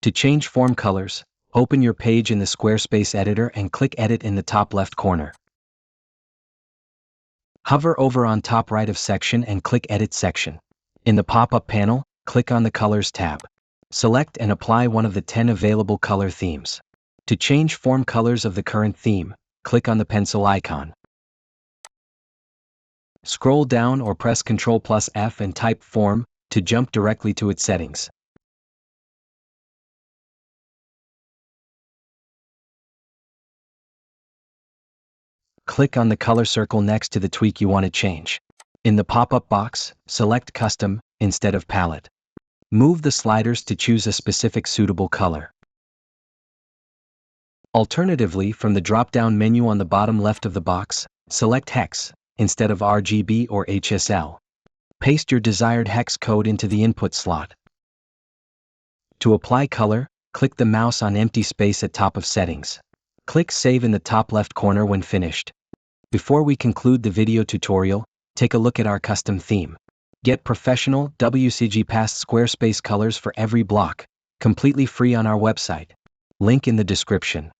To change form colors, open your page in the Squarespace editor and click Edit in the top left corner. Hover over on top right of section and click Edit section. In the pop-up panel, click on the Colors tab. Select and apply one of the 10 available color themes. To change form colors of the current theme, click on the pencil icon. Scroll down or press Ctrl+F and type Form to jump directly to its settings. Click on the color circle next to the tweak you want to change. In the pop-up box, select Custom instead of Palette. Move the sliders to choose a specific suitable color. Alternatively, from the drop-down menu on the bottom left of the box, select Hex instead of RGB or HSL. Paste your desired hex code into the input slot. To apply color, click the mouse on empty space at top of Settings. Click Save in the top left corner when finished. Before we conclude the video tutorial, take a look at our custom theme. Get professional WCAG-Passed Squarespace colors for every block, completely free on our website. Link in the description.